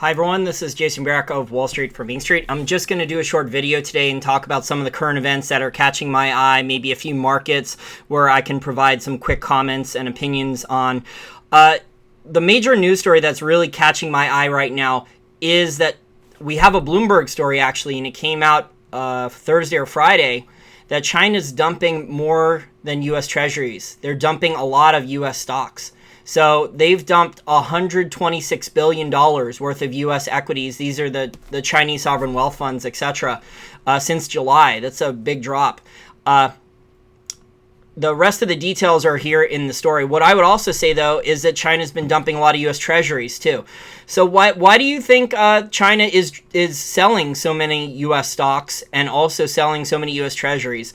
Hi everyone, this is Jason Burack of Wall Street for Main Street. I'm just going to do a short video today and talk about some of the current events that are catching my eye, maybe a few markets where I can provide some quick comments and opinions on. The major news story that's really catching my eye right now is that we have a Bloomberg story actually, and it came out Thursday or Friday, that China's dumping more than U.S. Treasuries. They're dumping a lot of U.S. stocks. So they've dumped $126 billion worth of U.S. equities. These are the Chinese sovereign wealth funds, etc. Since July. That's a big drop. The rest of the details are here in the story. What I would also say, though, is that China's been dumping a lot of U.S. Treasuries, too. So why do you think China is selling so many U.S. stocks and also selling so many U.S. Treasuries?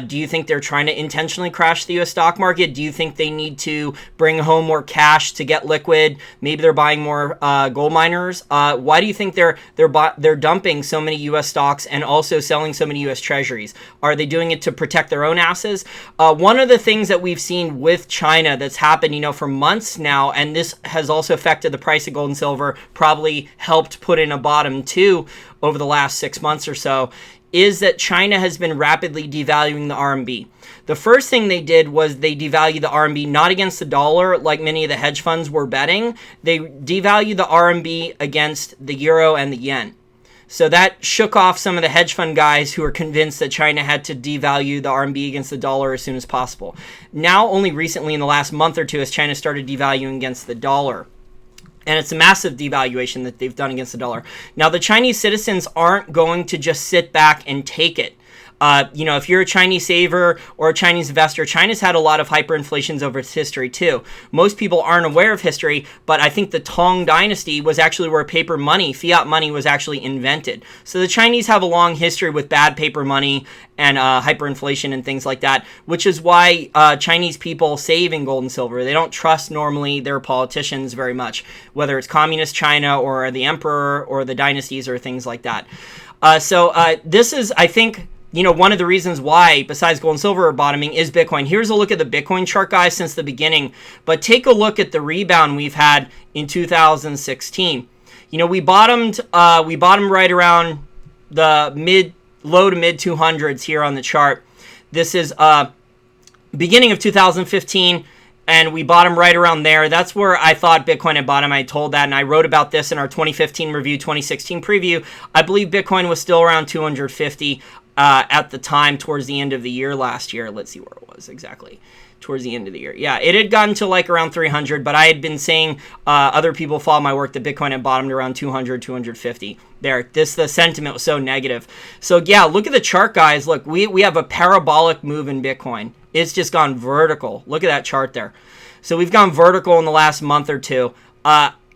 Do you think they're trying to intentionally crash the U.S. stock market? Do you think they need to bring home more cash to get liquid? Maybe they're buying more gold miners. Why do you think they're dumping so many U.S. stocks and also selling so many U.S. Treasuries? Are they doing it to protect their own asses? One of the things that we've seen with China that's happened, for months now, and this has also affected the price of gold and silver, probably helped put in a bottom too over the last 6 months or so, is that China has been rapidly devaluing the RMB. The first thing they did was they devalued the RMB not against the dollar like many of the hedge funds were betting. They devalued the RMB against the euro and the yen. So that shook off some of the hedge fund guys who were convinced that China had to devalue the RMB against the dollar as soon as possible. Now, only recently in the last month or two has China started devaluing against the dollar. And it's a massive devaluation that they've done against the dollar. Now, the Chinese citizens aren't going to just sit back and take it. If you're a Chinese saver or a Chinese investor, China's had a lot of hyperinflations over its history too. Most people aren't aware of history, but I think the Tang Dynasty was actually where paper money, fiat money, was actually invented. So the Chinese have a long history with bad paper money and hyperinflation and things like that, which is why Chinese people save in gold and silver. They don't trust normally their politicians very much, whether it's communist China or the emperor or the dynasties or things like that. This is, I think, one of the reasons why, besides gold and silver are bottoming, is Bitcoin. Here's a look at the Bitcoin chart, guys, since the beginning. But take a look at the rebound we've had in 2016. We bottomed right around the low to mid 200s here on the chart. This is beginning of 2015. And we bottomed right around there. That's where I thought Bitcoin had bottomed. I told that, and I wrote about this in our 2015 review, 2016 preview. I believe Bitcoin was still around 250 at the time towards the end of the year last year. Let's see where it was exactly. Towards the end of the year. Yeah, it had gotten to like around 300, but I had been saying, other people follow my work, that Bitcoin had bottomed around 200, 250. The sentiment was so negative. So yeah, look at the chart, guys. Look, we have a parabolic move in Bitcoin. It's just gone vertical. Look at that chart there. So we've gone vertical in the last month or two.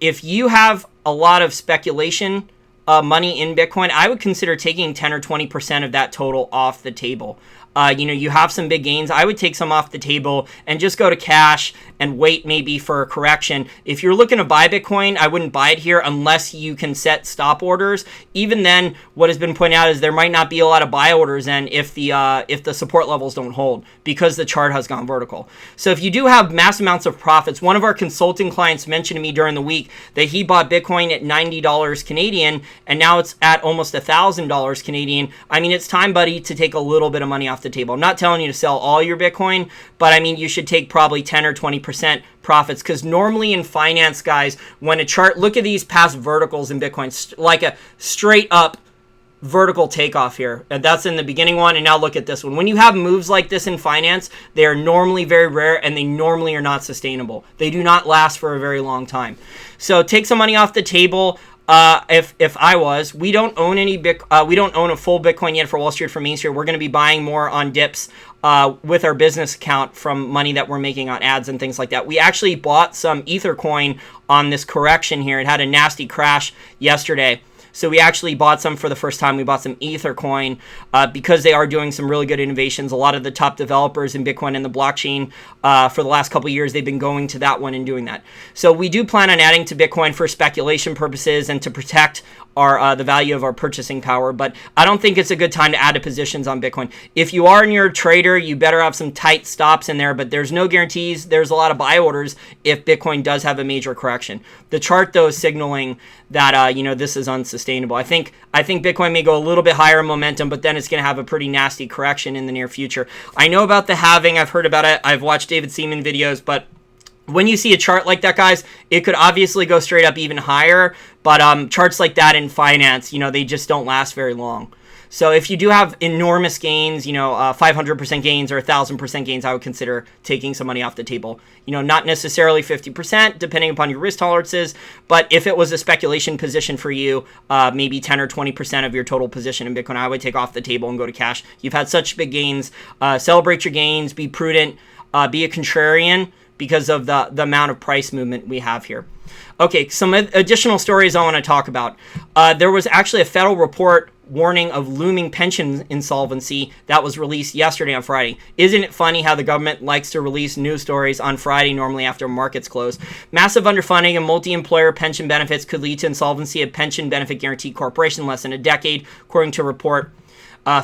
If you have a lot of speculation money in Bitcoin, I would consider taking 10 or 20% of that total off the table. You have some big gains. I would take some off the table and just go to cash and wait maybe for a correction. If you're looking to buy Bitcoin, I wouldn't buy it here unless you can set stop orders. Even then, what has been pointed out is there might not be a lot of buy orders then if the support levels don't hold, because the chart has gone vertical. So if you do have mass amounts of profits, one of our consulting clients mentioned to me during the week that he bought Bitcoin at $90 Canadian and now it's at almost $1,000 Canadian. I mean, it's time, buddy, to take a little bit of money off the table. I'm not telling you to sell all your Bitcoin, but I mean, you should take probably 10 or 20% profits, because normally in finance, guys, when a chart, look at these past verticals in Bitcoin, like a straight up vertical takeoff here. And that's in the beginning one, and now look at this one. When you have moves like this in finance, they are normally very rare, and they normally are not sustainable. They do not last for a very long time. So take some money off the table. If I was, we don't own we don't own a full Bitcoin yet for Wall Street for Main Street. We're going to be buying more on dips with our business account from money that we're making on ads and things like that. We actually bought some Ether coin on this correction here. It had a nasty crash yesterday. So we actually bought some for the first time. We bought some Ether coin because they are doing some really good innovations. A lot of the top developers in Bitcoin and the blockchain for the last couple of years, they've been going to that one and doing that. So we do plan on adding to Bitcoin for speculation purposes and to protect our the value of our purchasing power, but I don't think it's a good time to add to positions on Bitcoin. If you are and you're a trader, you better have some tight stops in there, but there's no guarantees. There's a lot of buy orders if Bitcoin does have a major correction. The chart, though, is signaling that this is unsustainable. I think Bitcoin may go a little bit higher in momentum, but then it's going to have a pretty nasty correction in the near future. I know about the halving. I've heard about it. I've watched David Seaman videos, but when you see a chart like that, guys, it could obviously go straight up even higher, but charts like that in finance, they just don't last very long. So if you do have enormous gains, 500% gains or 1,000% gains, I would consider taking some money off the table. Not necessarily 50%, depending upon your risk tolerances, but if it was a speculation position for you, maybe 10 or 20% of your total position in Bitcoin, I would take off the table and go to cash. You've had such big gains. Celebrate your gains, be prudent, be a contrarian, because of the amount of price movement we have here. Okay, some additional stories I want to talk about. There was actually a federal report warning of looming pension insolvency that was released yesterday on Friday. Isn't it funny how the government likes to release news stories on Friday, normally after markets close? Massive underfunding and multi-employer pension benefits could lead to insolvency of Pension Benefit Guaranty Corporation in less than a decade, according to a report.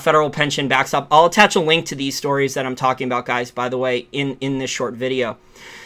Federal pension backstop. I'll attach a link to these stories that I'm talking about, guys, by the way, in this short video.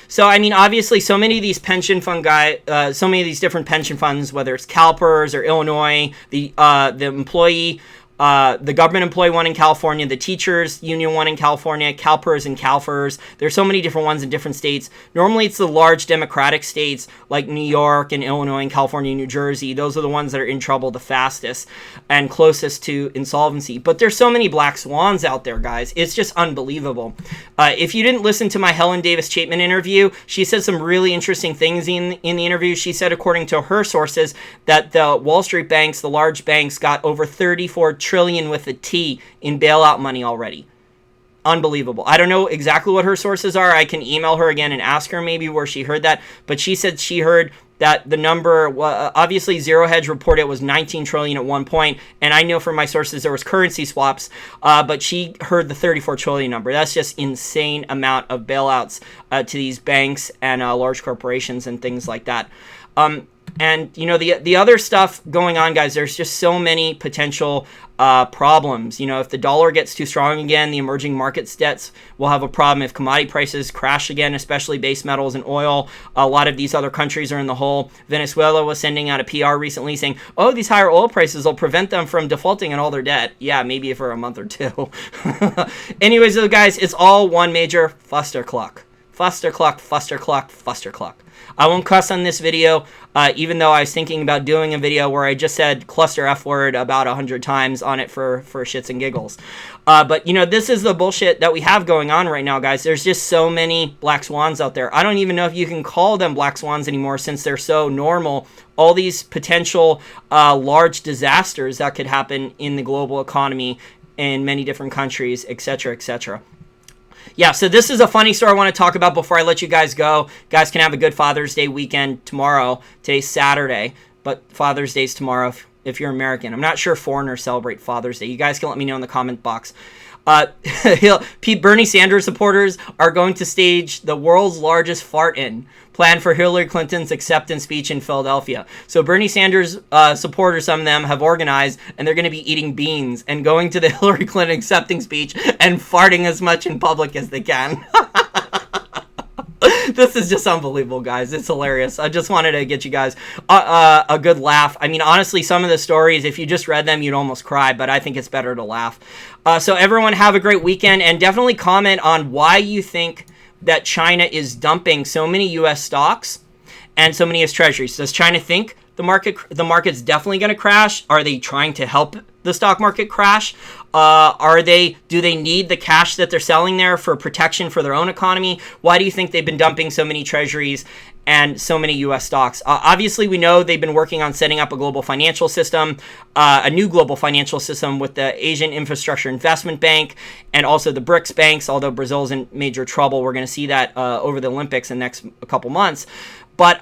So, obviously, so many of these pension fund so many of these different pension funds, whether it's CalPERS or Illinois, the employee, the government employee one in California, the teachers union one in California, CalPERS and CalFERS. There's so many different ones in different states. Normally, it's the large Democratic states like New York and Illinois and California and New Jersey. Those are the ones that are in trouble the fastest and closest to insolvency. But there's so many black swans out there, guys. It's just unbelievable. If you didn't listen to my Helen Davis Chapman interview, she said some really interesting things in the interview. She said, according to her sources, that the Wall Street banks, the large banks, got over 34 trillion with a T in bailout money already. Unbelievable. I don't know exactly what her sources are. I can email her again and ask her maybe where she heard that. But she said she heard that the number, obviously Zero Hedge reported it was 19 trillion at one point, and I know from my sources there was currency swaps, but she heard the 34 trillion number. That's just insane amount of bailouts to these banks and large corporations and things like that. And, the other stuff going on, guys, there's just so many potential problems. If the dollar gets too strong again, the emerging markets debts will have a problem. If commodity prices crash again, especially base metals and oil, a lot of these other countries are in the hole. Venezuela was sending out a PR recently saying, oh, these higher oil prices will prevent them from defaulting on all their debt. Yeah, maybe for a month or two. Anyways, though, guys, it's all one major Fuster Cluck. Fuster Cluck, Fuster Cluck, Fuster Cluck. I won't cuss on this video, even though I was thinking about doing a video where I just said cluster F word about 100 times on it for shits and giggles. But, this is the bullshit that we have going on right now, guys. There's just so many black swans out there. I don't even know if you can call them black swans anymore since they're so normal. All these potential large disasters that could happen in the global economy in many different countries, etc., etc. Yeah, so this is a funny story I want to talk about before I let you guys go. You guys can have a good Father's Day weekend tomorrow. Today's Saturday, but Father's Day's tomorrow if you're American. I'm not sure foreigners celebrate Father's Day. You guys can let me know in the comment box. Bernie Sanders supporters are going to stage the world's largest fart-in planned for Hillary Clinton's acceptance speech in Philadelphia. So Bernie Sanders supporters, some of them, have organized, and they're going to be eating beans and going to the Hillary Clinton acceptance speech and farting as much in public as they can. This is just unbelievable, guys. It's hilarious. I just wanted to get you guys a good laugh. Honestly, some of the stories, if you just read them, you'd almost cry, but I think it's better to laugh. So everyone have a great weekend, and definitely comment on why you think that China is dumping so many U.S. stocks and so many U.S. Treasuries. Does China think the market's definitely going to crash? Are they trying to help the stock market crash? Do they need the cash that they're selling there for protection for their own economy? Why do you think they've been dumping so many treasuries and so many U.S. stocks? Obviously, we know they've been working on setting up a global financial system, a new global financial system with the Asian Infrastructure Investment Bank and also the BRICS banks, although Brazil's in major trouble. We're going to see that over the Olympics in the next couple months. But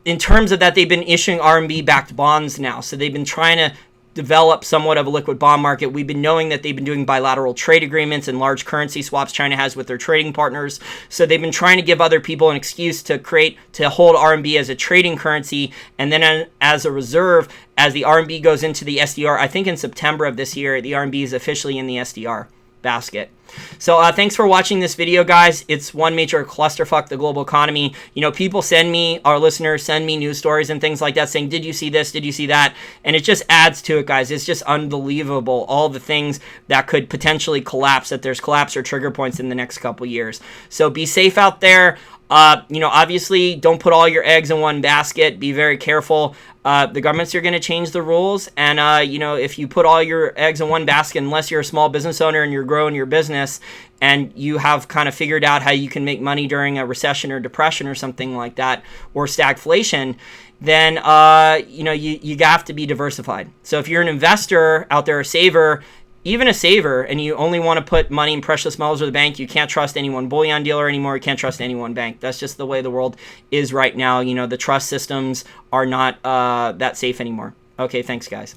in terms of that, they've been issuing RMB backed bonds now. So they've been trying to develop somewhat of a liquid bond market. We've been knowing that they've been doing bilateral trade agreements and large currency swaps China has with their trading partners. So they've been trying to give other people an excuse to hold RMB as a trading currency, and then as a reserve, as the RMB goes into the SDR. I think in September of this year, the RMB is officially in the SDR basket. So thanks for watching this video, guys. It's one major clusterfuck, the global economy. You know, people our listeners send me news stories and things like that saying, did you see this? Did you see that? And it just adds to it, guys. It's just unbelievable, all the things that could potentially collapse, that there's collapse or trigger points in the next couple years. So be safe out there. Obviously, don't put all your eggs in one basket. Be very careful. The governments are going to change the rules. And, if you put all your eggs in one basket, unless you're a small business owner and you're growing your business and you have kind of figured out how you can make money during a recession or depression or something like that, or stagflation, then, you have to be diversified. So if you're an investor out there, a saver, even a saver, and you only want to put money in precious metals or the bank, you can't trust any one bullion dealer anymore. You can't trust any one bank. That's just the way the world is right now. The trust systems are not that safe anymore. Okay, thanks, guys.